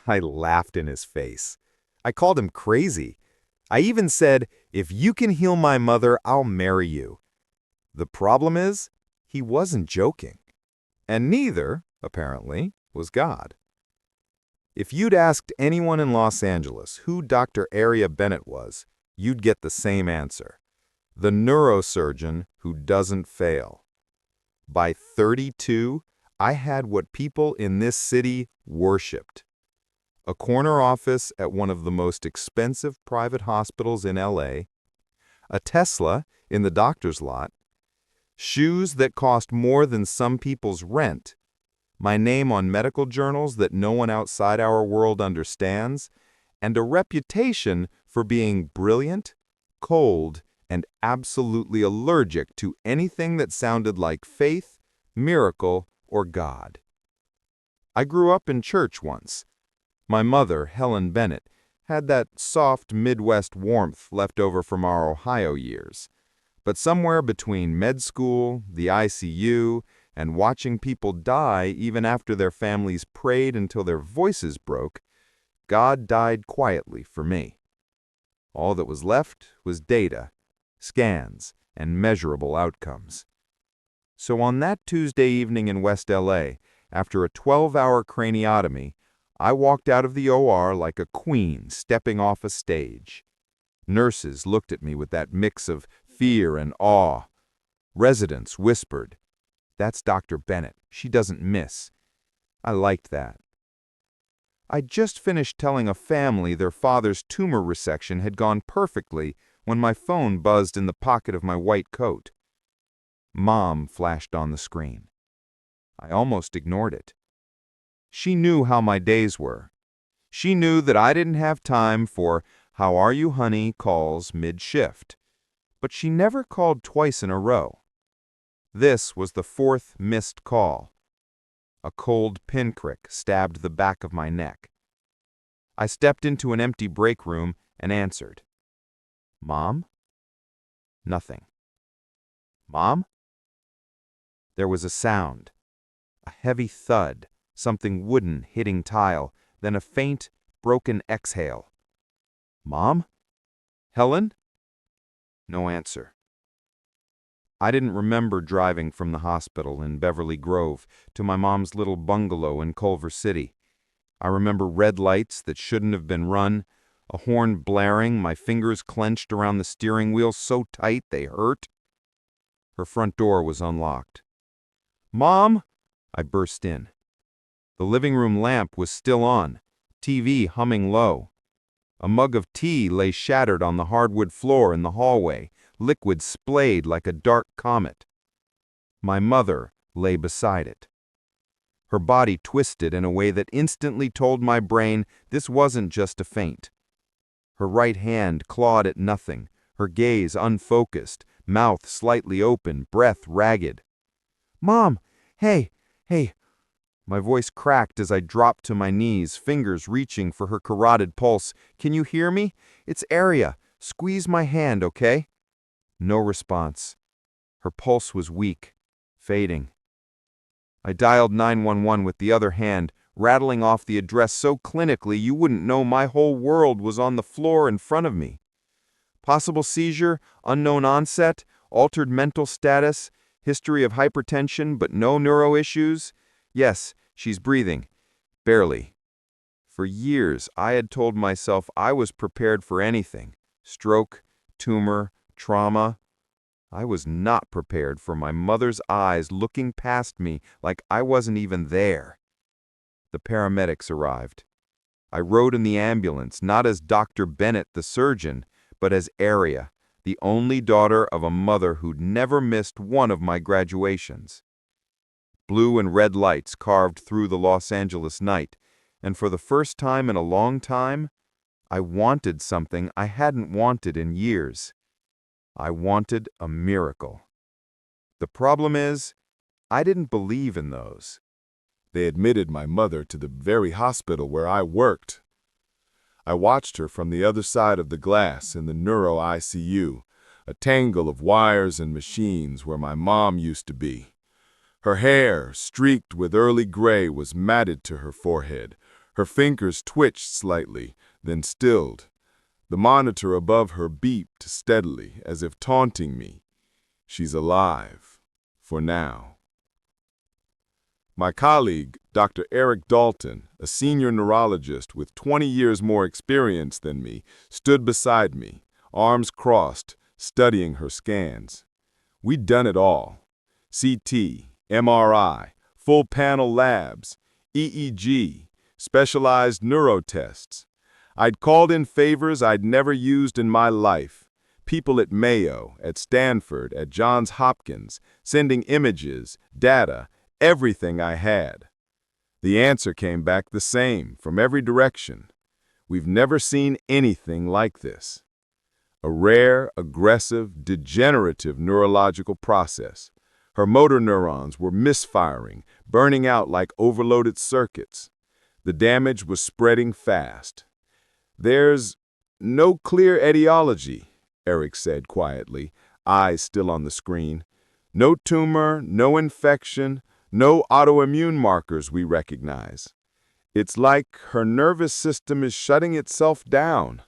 I laughed in his face. I called him crazy. I even said, "If you can heal my mother, I'll marry you." The problem is, he wasn't joking. And neither, apparently, was God. If you'd asked anyone in Los Angeles who Dr. Aria Bennett was, you'd get the same answer. The neurosurgeon who doesn't fail. By 32, I had what people in this city worshipped. A corner office at one of the most expensive private hospitals in LA, a Tesla in the doctor's lot, shoes that cost more than some people's rent, my name on medical journals that no one outside our world understands, and a reputation for being brilliant, cold, and absolutely allergic to anything that sounded like faith, miracle, or God. I grew up in church once. My mother, Helen Bennett, had that soft Midwest warmth left over from our Ohio years. But somewhere between med school, the ICU, and watching people die even after their families prayed until their voices broke, God died quietly for me. All that was left was data, scans, and measurable outcomes. So on that Tuesday evening in West LA, after a 12-hour craniotomy, I walked out of the OR like a queen stepping off a stage. Nurses looked at me with that mix of fear and awe. Residents whispered, "That's Dr. Bennett. She doesn't miss." I liked that. I'd just finished telling a family their father's tumor resection had gone perfectly when my phone buzzed in the pocket of my white coat. Mom flashed on the screen. I almost ignored it. She knew how my days were. She knew that I didn't have time for "How are you, honey?" calls mid-shift. But she never called twice in a row. This was the fourth missed call. A cold pinprick stabbed the back of my neck. I stepped into an empty break room and answered. "Mom?" Nothing. "Mom?" There was a sound. A heavy thud, something wooden hitting tile, then a faint, broken exhale. "Mom? Helen?" No answer. I didn't remember driving from the hospital in Beverly Grove to my mom's little bungalow in Culver City. I remember red lights that shouldn't have been run, a horn blaring, my fingers clenched around the steering wheel so tight they hurt. Her front door was unlocked. "Mom!" I burst in. The living room lamp was still on, TV humming low. A mug of tea lay shattered on the hardwood floor in the hallway, liquid splayed like a dark comet. My mother lay beside it. Her body twisted in a way that instantly told my brain this wasn't just a faint. Her right hand clawed at nothing, her gaze unfocused, mouth slightly open, breath ragged. "Mom! Hey! My voice cracked as I dropped to my knees, fingers reaching for her carotid pulse. "Can you hear me? It's Aria. Squeeze my hand, okay?" No response. Her pulse was weak, fading. I dialed 911 with the other hand, rattling off the address so clinically you wouldn't know my whole world was on the floor in front of me. Possible seizure, unknown onset, altered mental status, history of hypertension but no neuro issues. Yes, she's breathing. Barely. For years, I had told myself I was prepared for anything. Stroke, tumor, trauma. I was not prepared for my mother's eyes looking past me like I wasn't even there. The paramedics arrived. I rode in the ambulance, not as Dr. Bennett the surgeon, but as Aria, the only daughter of a mother who'd never missed one of my graduations. Blue and red lights carved through the Los Angeles night, and for the first time in a long time, I wanted something I hadn't wanted in years. I wanted a miracle. The problem is, I didn't believe in those. They admitted my mother to the very hospital where I worked. I watched her from the other side of the glass in the neuro ICU, a tangle of wires and machines where my mom used to be. Her hair, streaked with early gray, was matted to her forehead, Her fingers twitched slightly, then stilled. The monitor above her beeped steadily, as if taunting me. She's alive. For now. My colleague, Dr. Eric Dalton, a senior neurologist with 20 years more experience than me, stood beside me, arms crossed, studying her scans. We'd done it all. CT, MRI, full panel labs, EEG, specialized neurotests. I'd called in favors I'd never used in my life. People at Mayo, at Stanford, at Johns Hopkins, sending images, data, everything I had. The answer came back the same, from every direction. We've never seen anything like this. A rare, aggressive, degenerative neurological process. Her motor neurons were misfiring, burning out like overloaded circuits. The damage was spreading fast. There's no clear etiology, Eric said quietly, eyes still on the screen. No tumor, no infection, no autoimmune markers we recognize. It's like her nervous system is shutting itself down.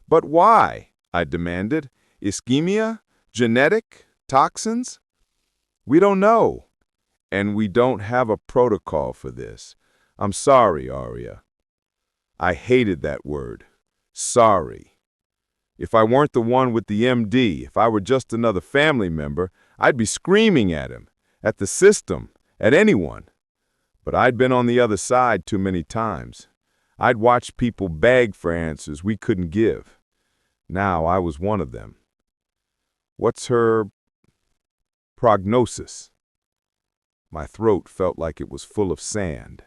But why? I demanded. Ischemia? Genetic? Toxins? We don't know. And we don't have a protocol for this. I'm sorry, Aria. I hated that word. Sorry. If I weren't the one with the MD, if I were just another family member, I'd be screaming at him, at the system, at anyone. But I'd been on the other side too many times. I'd watched people beg for answers we couldn't give. Now I was one of them. What's her prognosis? My throat felt like it was full of sand.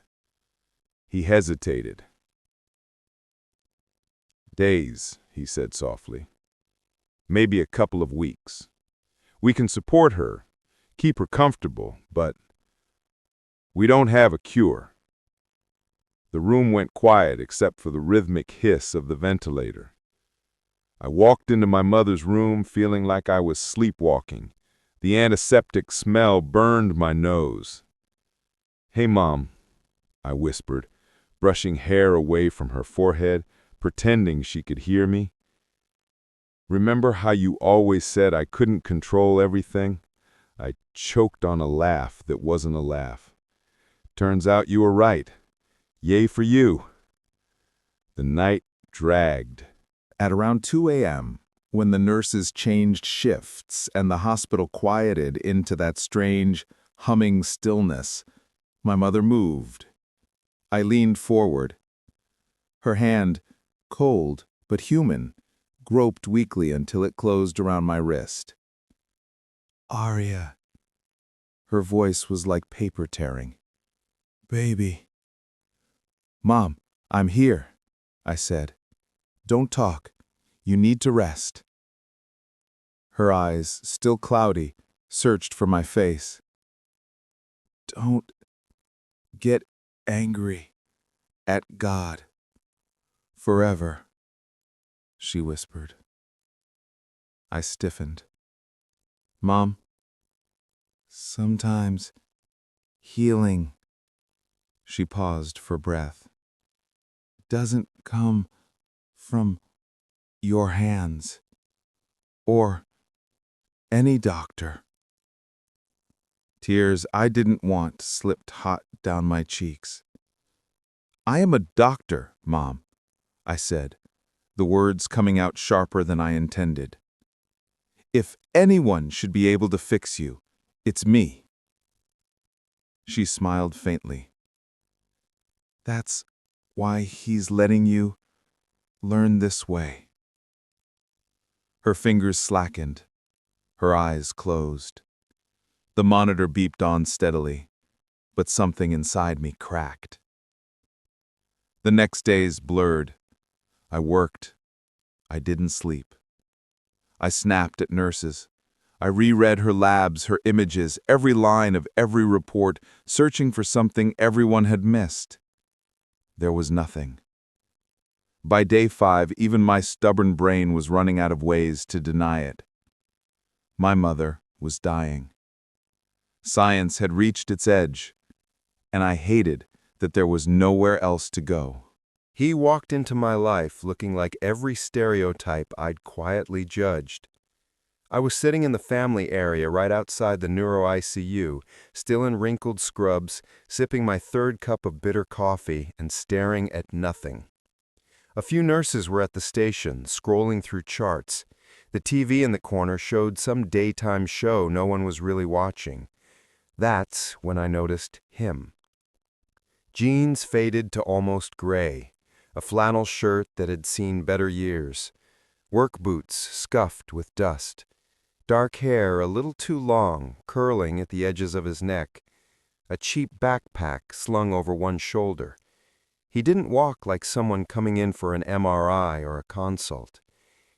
He hesitated. Days, he said softly. Maybe a couple of weeks. We can support her, keep her comfortable, but we don't have a cure. The room went quiet except for the rhythmic hiss of the ventilator. I walked into my mother's room feeling like I was sleepwalking. The antiseptic smell burned my nose. Hey, Mom, I whispered, brushing hair away from her forehead, pretending she could hear me. Remember how you always said I couldn't control everything? I choked on a laugh that wasn't a laugh. Turns out you were right. Yay for you. The night dragged. At around 2 a.m., when the nurses changed shifts and the hospital quieted into that strange, humming stillness, my mother moved. I leaned forward. Her hand, cold but human, groped weakly until it closed around my wrist. Aria. Her voice was like paper tearing. Baby. Mom, I'm here, I said. Don't talk. You need to rest. Her eyes, still cloudy, searched for my face. Don't get angry at God. Forever, she whispered. I stiffened. Mom, sometimes healing, she paused for breath, doesn't come from your hands or any doctor. Tears I didn't want slipped hot down my cheeks. I am a doctor, Mom, I said, the words coming out sharper than I intended. If anyone should be able to fix you, it's me. She smiled faintly. That's why he's letting you learn this way. Her fingers slackened. Her eyes closed. The monitor beeped on steadily, but something inside me cracked. The next days blurred. I worked. I didn't sleep. I snapped at nurses. I reread her labs, her images, every line of every report, searching for something everyone had missed. There was nothing. By day 5, even my stubborn brain was running out of ways to deny it. My mother was dying. Science had reached its edge, and I hated that there was nowhere else to go. He walked into my life looking like every stereotype I'd quietly judged. I was sitting in the family area right outside the neuro ICU, still in wrinkled scrubs, sipping my third cup of bitter coffee and staring at nothing. A few nurses were at the station, scrolling through charts. The TV in the corner showed some daytime show no one was really watching. That's when I noticed him. Jeans faded to almost gray, a flannel shirt that had seen better years, work boots scuffed with dust, dark hair a little too long, curling at the edges of his neck, a cheap backpack slung over one shoulder. He didn't walk like someone coming in for an MRI or a consult.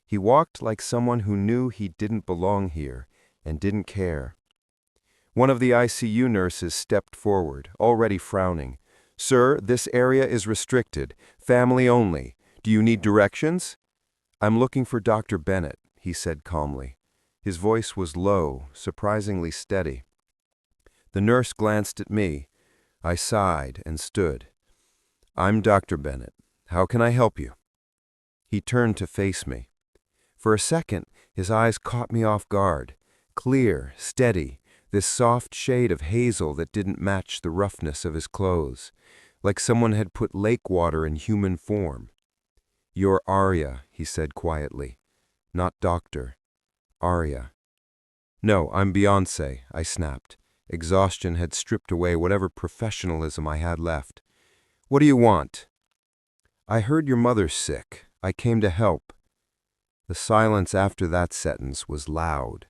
He walked like someone who knew he didn't belong here and didn't care. One of the ICU nurses stepped forward, already frowning. "Sir, this area is restricted. Family only. Do you need directions?" "I'm looking for Dr. Bennett," he said calmly. His voice was low, surprisingly steady. The nurse glanced at me. I sighed and stood. "I'm Dr. Bennett. How can I help you?" He turned to face me. For a second, his eyes caught me off guard. Clear, steady, this soft shade of hazel that didn't match the roughness of his clothes, like someone had put lake water in human form. "You're Arya," he said quietly. "Not doctor. Arya." "No, I'm Beyoncé," I snapped. Exhaustion had stripped away whatever professionalism I had left. "What do you want?" "I heard your mother's sick. I came to help." The silence after that sentence was loud.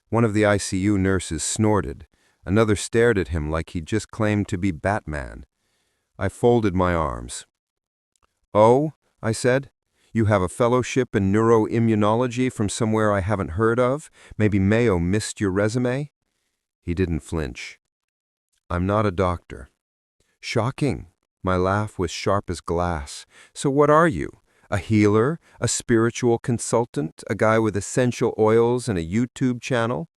One of the ICU nurses snorted. Another stared at him like he'd just claimed to be Batman. I folded my arms. "Oh," I said, "you have a fellowship in neuroimmunology from somewhere I haven't heard of? Maybe Mayo missed your resume?" He didn't flinch. "I'm not a doctor." "Shocking." My laugh was sharp as glass. "So what are you? A healer? A spiritual consultant? A guy with essential oils and a YouTube channel?"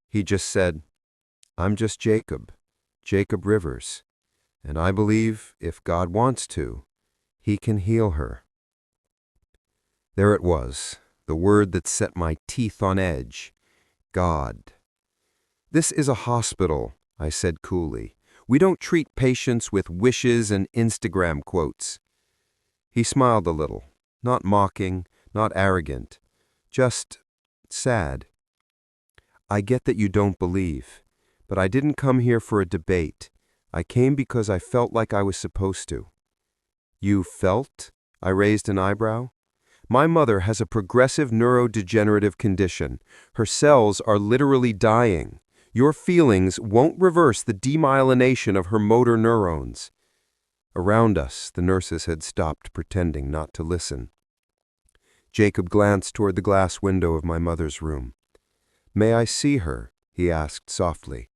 He just said, "I'm just Jacob Rivers, and I believe, if God wants to, he can heal her." There it was, the word that set my teeth on edge. God. "This is a hospital," I said coolly. "We don't treat patients with wishes and Instagram quotes." He smiled a little, not mocking, not arrogant, just sad. "I get that you don't believe, but I didn't come here for a debate. I came because I felt like I was supposed to." "You felt?" I raised an eyebrow. "My mother has a progressive neurodegenerative condition. Her cells are literally dying. Your feelings won't reverse the demyelination of her motor neurons." Around us, the nurses had stopped pretending not to listen. Jacob glanced toward the glass window of my mother's room. "May I see her?" he asked softly.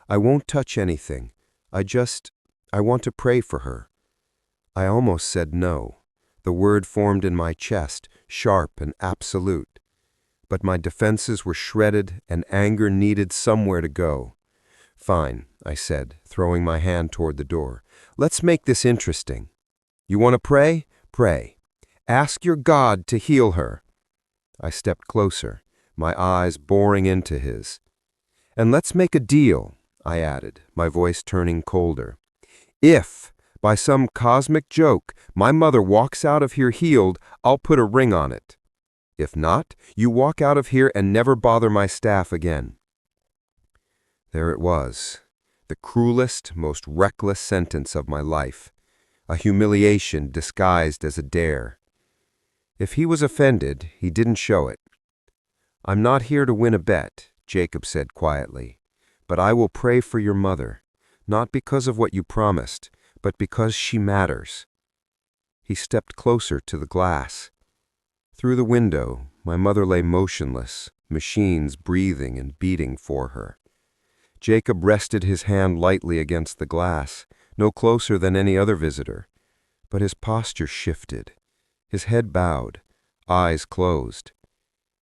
"I won't touch anything. I want to pray for her." I almost said no. The word formed in my chest, sharp and absolute. But my defenses were shredded and anger needed somewhere to go. "Fine," I said, throwing my hand toward the door. "Let's make this interesting. You want to pray? Pray. Ask your God to heal her." I stepped closer, my eyes boring into his. "And let's make a deal," I added, my voice turning colder. "If, by some cosmic joke, my mother walks out of here healed, I'll put a ring on it. If not, you walk out of here and never bother my staff again." There it was, the cruelest, most reckless sentence of my life, a humiliation disguised as a dare. If he was offended, he didn't show it. "I'm not here to win a bet," Jacob said quietly, "but I will pray for your mother, not because of what you promised, but because she matters." He stepped closer to the glass. Through the window, my mother lay motionless, machines breathing and beating for her. Jacob rested his hand lightly against the glass, no closer than any other visitor, but his posture shifted, his head bowed, eyes closed.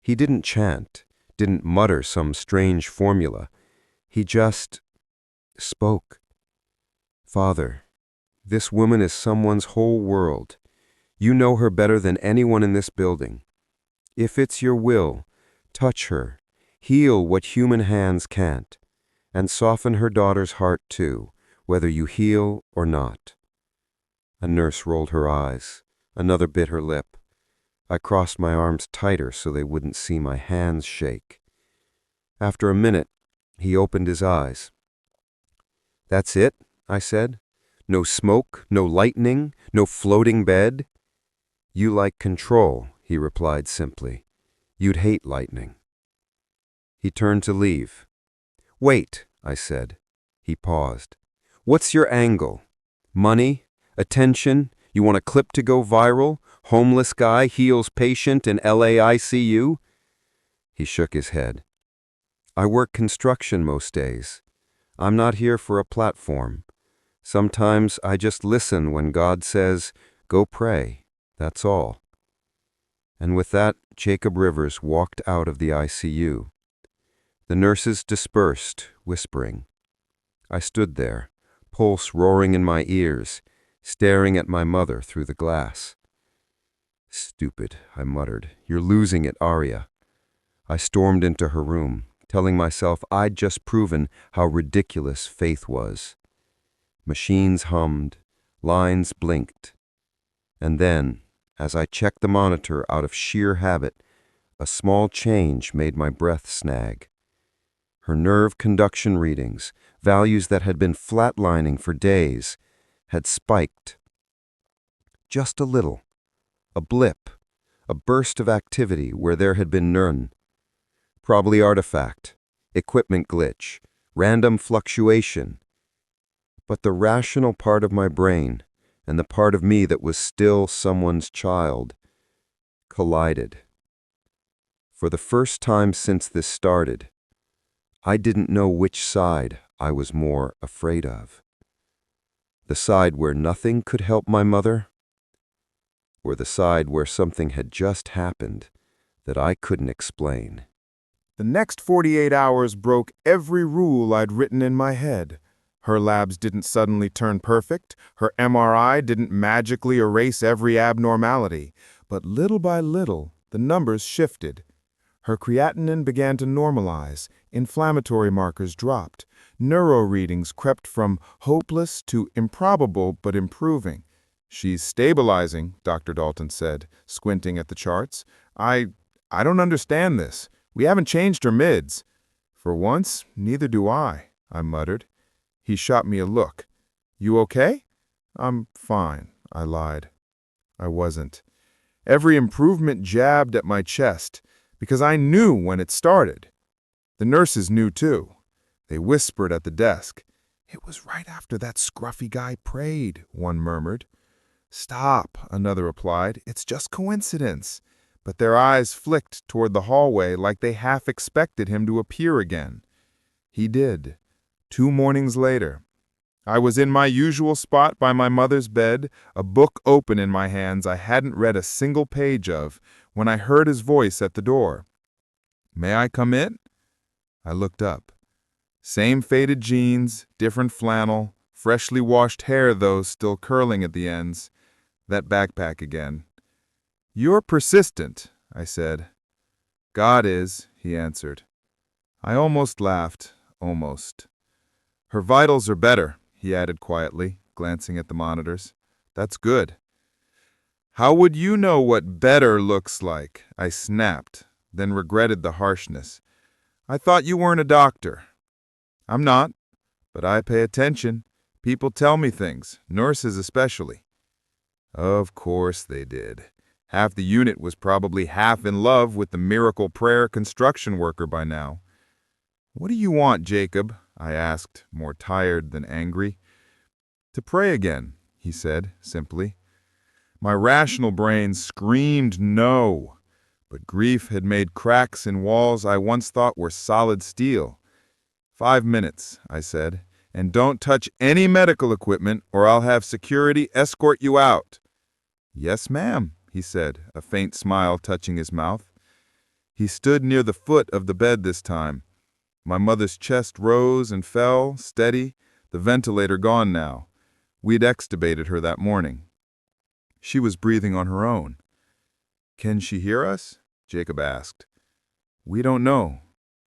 He didn't chant, didn't mutter some strange formula. He just spoke. "Father, This woman is someone's whole world. You know her better than anyone in this building. If it's your will, touch her, heal what human hands can't, and soften her daughter's heart too, whether you heal or not." A nurse rolled her eyes. Another bit her lip. I crossed my arms tighter so they wouldn't see my hands shake. After a minute, he opened his eyes. "That's it?" I said. "No smoke, no lightning, no floating bed?" "You like control," he replied simply. "You'd hate lightning." He turned to leave. "Wait," I said. He paused. "What's your angle? Money? Attention? You want a clip to go viral? Homeless guy heals patient in LA ICU?" He shook his head. "I work construction most days. I'm not here for a platform. Sometimes I just listen when God says, 'Go pray.' That's all." And with that, Jacob Rivers walked out of the ICU. The nurses dispersed, whispering. I stood there, pulse roaring in my ears, staring at my mother through the glass. "Stupid," I muttered. "You're losing it, Arya." I stormed into her room, telling myself I'd just proven how ridiculous faith was. Machines hummed, lines blinked. And then, as I checked the monitor out of sheer habit, a small change made my breath snag. Her nerve conduction readings, values that had been flatlining for days, had spiked. Just a little. A blip. A burst of activity where there had been none. Probably artifact, equipment glitch, random fluctuation. But the rational part of my brain, and the part of me that was still someone's child, collided. For the first time since this started, I didn't know which side I was more afraid of. The side where nothing could help my mother, or the side where something had just happened that I couldn't explain. The next 48 hours broke every rule I'd written in my head. Her labs didn't suddenly turn perfect, her MRI didn't magically erase every abnormality, but little by little, the numbers shifted. Her creatinine began to normalize, inflammatory markers dropped, neuro readings crept from hopeless to improbable but improving. "She's stabilizing," Dr. Dalton said, squinting at the charts. I don't understand this. We haven't changed her mids." "For once, neither do I muttered. He shot me a look. "You okay?" "I'm fine," I lied. I wasn't. Every improvement jabbed at my chest, because I knew when it started. The nurses knew too. They whispered at the desk. "It was right after that scruffy guy prayed," one murmured. "Stop," another replied. "It's just coincidence." But their eyes flicked toward the hallway like they half expected him to appear again. He did. 2 mornings later. I was in my usual spot by my mother's bed, a book open in my hands I hadn't read a single page of, when I heard his voice at the door. "May I come in?" I looked up. Same faded jeans, different flannel, freshly washed hair though still curling at the ends. That backpack again. "You're persistent," I said. "God is," he answered. I almost laughed, almost. "Her vitals are better," he added quietly, glancing at the monitors. "That's good." "How would you know what better looks like?" I snapped, then regretted the harshness. "I thought you weren't a doctor." "I'm not, but I pay attention. People tell me things, nurses especially." Of course they did. Half the unit was probably half in love with the miracle prayer construction worker by now. "What do you want, Jacob?" I asked, more tired than angry. "To pray again," he said, simply. My rational brain screamed no, but grief had made cracks in walls I once thought were solid steel. 5 minutes, I said, "and don't touch any medical equipment or I'll have security escort you out." "Yes, ma'am," he said, a faint smile touching his mouth. He stood near the foot of the bed this time. My mother's chest rose and fell, steady, the ventilator gone now. We'd extubated her that morning. She was breathing on her own. "Can she hear us?" Jacob asked. "We don't know.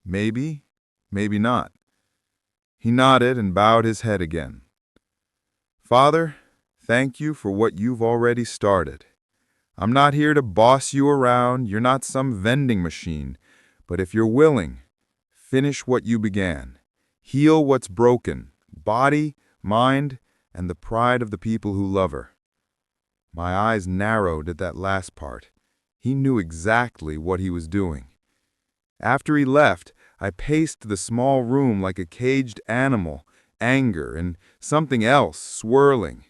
Maybe, maybe not." He nodded and bowed his head again. "Father, thank you for what you've already started. I'm not here to boss you around, you're not some vending machine, but if you're willing, finish what you began. Heal what's broken, body, mind, and the pride of the people who love her." My eyes narrowed at that last part. He knew exactly what he was doing. After he left, I paced the small room like a caged animal, anger and something else swirling.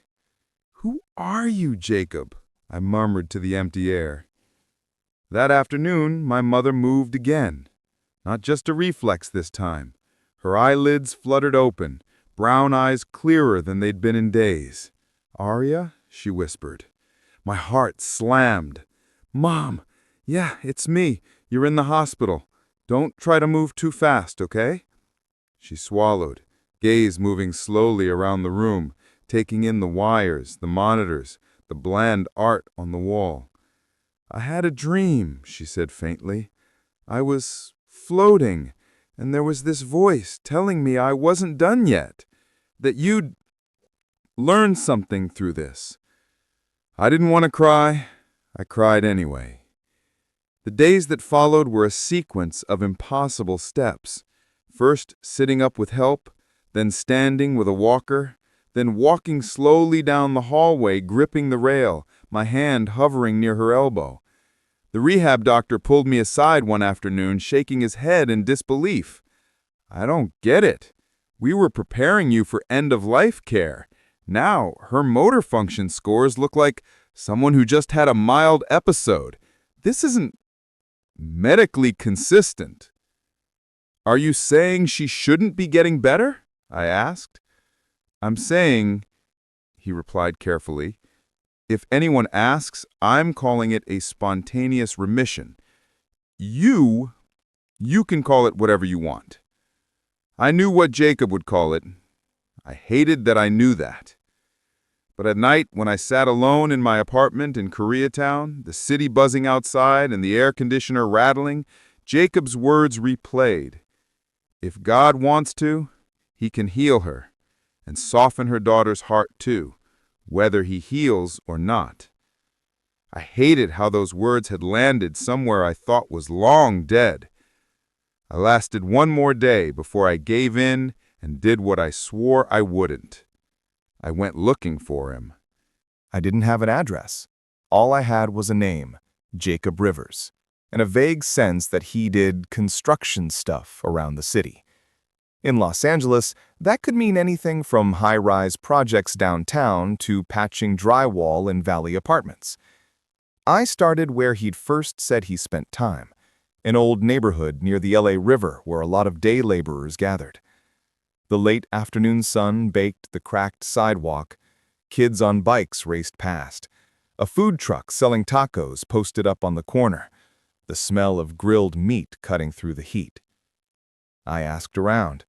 "Who are you, Jacob?" I murmured to the empty air. That afternoon, my mother moved again. Not just a reflex this time. Her eyelids fluttered open, brown eyes clearer than they'd been in days. "Arya?" she whispered. My heart slammed. "Mom, yeah, it's me. You're in the hospital. Don't try to move too fast, okay?" She swallowed, gaze moving slowly around the room, taking in the wires, the monitors, the bland art on the wall. "I had a dream," she said faintly. "I was floating, and there was this voice telling me I wasn't done yet, that you'd learn something through this." I didn't want to cry. I cried anyway. The days that followed were a sequence of impossible steps. First sitting up with help, then standing with a walker, then walking slowly down the hallway, gripping the rail, my hand hovering near her elbow. The rehab doctor pulled me aside one afternoon, shaking his head in disbelief. "I don't get it. We were preparing you for end-of-life care. Now, her motor function scores look like someone who just had a mild episode. This isn't medically consistent." "Are you saying she shouldn't be getting better?" I asked. "I'm saying," he replied carefully, "if anyone asks, I'm calling it a spontaneous remission. You can call it whatever you want." I knew what Jacob would call it. I hated that I knew that. But at night, when I sat alone in my apartment in Koreatown, the city buzzing outside and the air conditioner rattling, Jacob's words replayed. If God wants to, he can heal her, and soften her daughter's heart too, whether he heals or not. I hated how those words had landed somewhere I thought was long dead. I lasted one more day before I gave in and did what I swore I wouldn't. I went looking for him. I didn't have an address. All I had was a name, Jacob Rivers, and a vague sense that he did construction stuff around the city. In Los Angeles, that could mean anything from high-rise projects downtown to patching drywall in Valley apartments. I started where he'd first said he spent time, an old neighborhood near the LA River where a lot of day laborers gathered. The late afternoon sun baked the cracked sidewalk. Kids on bikes raced past. A food truck selling tacos posted up on the corner, the smell of grilled meat cutting through the heat. I asked around.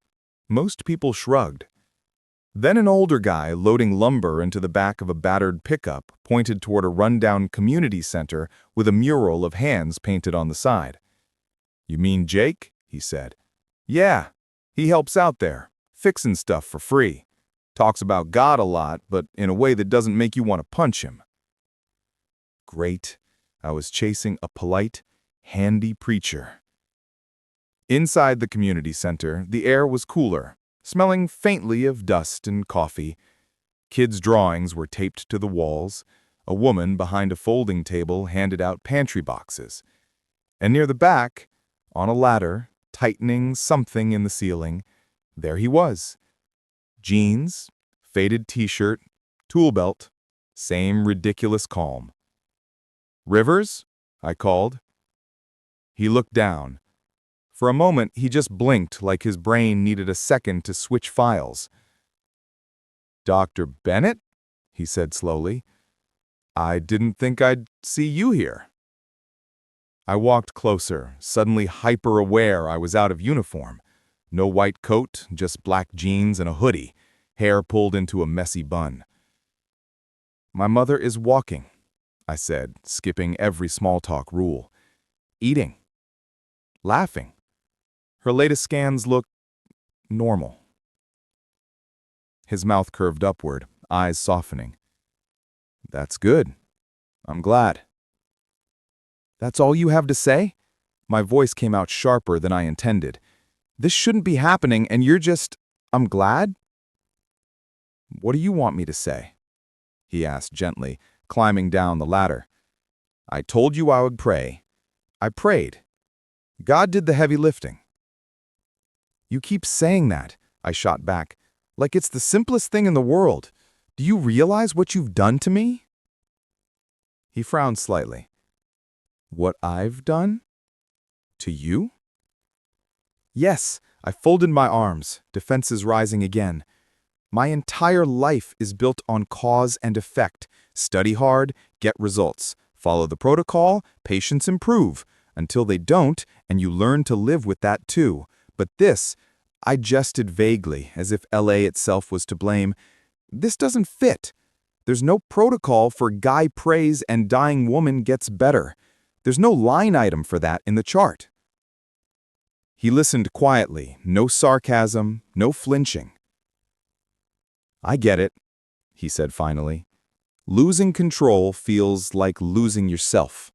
Most people shrugged. Then an older guy loading lumber into the back of a battered pickup pointed toward a rundown community center with a mural of hands painted on the side. "You mean Jake?" he said. "Yeah, he helps out there, fixing stuff for free. Talks about God a lot, but in a way that doesn't make you want to punch him." Great. I was chasing a polite, handy preacher. Inside the community center, the air was cooler, smelling faintly of dust and coffee. Kids' drawings were taped to the walls. A woman behind a folding table handed out pantry boxes. And near the back, on a ladder, tightening something in the ceiling, there he was. Jeans, faded t-shirt, tool belt, same ridiculous calm. "Rivers?" I called. He looked down. For a moment, he just blinked like his brain needed a second to switch files. "Dr. Bennett?" he said slowly. "I didn't think I'd see you here." I walked closer, suddenly hyper-aware I was out of uniform. No white coat, just black jeans and a hoodie, hair pulled into a messy bun. My mother is walking, I said, skipping every small talk rule. Eating. Laughing. Her latest scans look normal. His mouth curved upward, eyes softening. That's good. I'm glad. That's all you have to say? My voice came out sharper than I intended. This shouldn't be happening and you're just, I'm glad? What do you want me to say? He asked gently, climbing down the ladder. I told you I would pray. I prayed. God did the heavy lifting. You keep saying that, I shot back, like it's the simplest thing in the world. Do you realize what you've done to me? He frowned slightly. What I've done? To you? Yes, I folded my arms, defenses rising again. My entire life is built on cause and effect. Study hard, get results. Follow the protocol, patients improve. Until they don't, and you learn to live with that too. But this, I jested vaguely, as if LA itself was to blame. This doesn't fit. There's no protocol for guy prays and dying woman gets better. There's no line item for that in the chart. He listened quietly, no sarcasm, no flinching. I get it, he said finally. Losing control feels like losing yourself.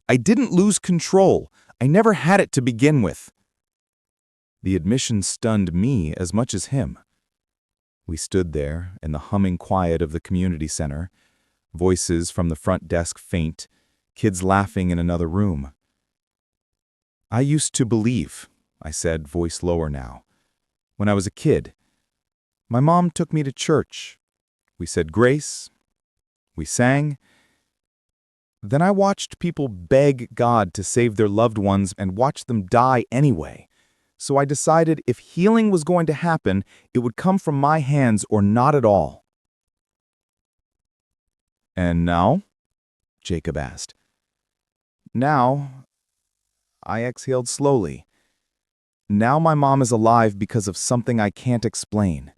I didn't lose control. I never had it to begin with. The admission stunned me as much as him. We stood there in the humming quiet of the community center, voices from the front desk faint, kids laughing in another room. I used to believe, I said, voice lower now. When I was a kid, my mom took me to church. We said grace. We sang. Then I watched people beg God to save their loved ones and watch them die anyway. So I decided if healing was going to happen, it would come from my hands or not at all. And now? Jacob asked. Now, I exhaled slowly. Now my mom is alive because of something I can't explain.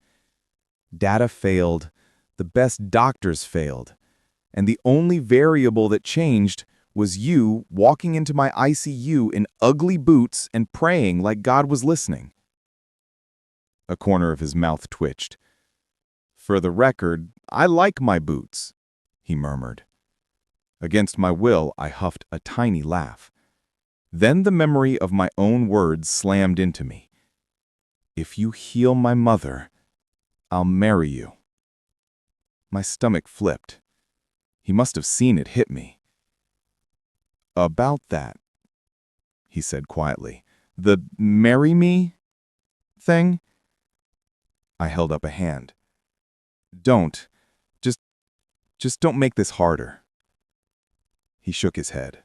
Data failed, the best doctors failed, and the only variable that changed was you walking into my ICU in ugly boots and praying like God was listening. A corner of his mouth twitched. For the record, I like my boots, he murmured. Against my will, I huffed a tiny laugh. Then the memory of my own words slammed into me. If you heal my mother, I'll marry you. My stomach flipped. He must have seen it hit me. About that, he said quietly. The marry me thing? I held up a hand. Don't. Just don't make this harder. He shook his head.